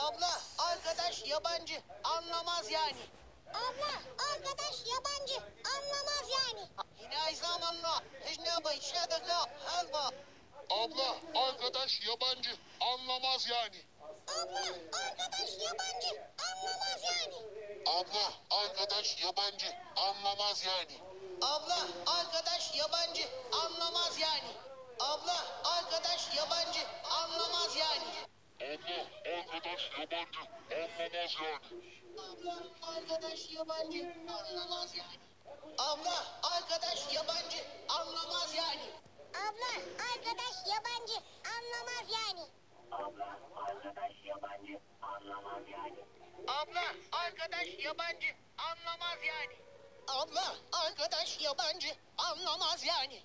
Abla, arkadaş yabancı, anlamaz yani. Abla, arkadaş yabancı, anlamaz yani. Yine ay zamanla, hicne bay şedekla, helva. Abla, arkadaş yabancı, anlamaz yani. Abla, arkadaş yabancı, anlamaz yani. Abla, arkadaş yabancı, anlamaz yani. Abla, arkadaş yabancı, anlamaz yani. Abla, arkadaş yabancı, anlamaz yani. Abla, arkadaş yabancı, anlamaz yani. Abla, arkadaş yabancı, anlamaz yani. Abla, arkadaş yabancı, anlamaz yani. Abla, arkadaş yabancı, anlamaz yani. Abla, arkadaş yabancı, anlamaz yani. Abla, arkadaş yabancı, anlamaz yani. Abla, arkadaş yabancı, anlamaz yani.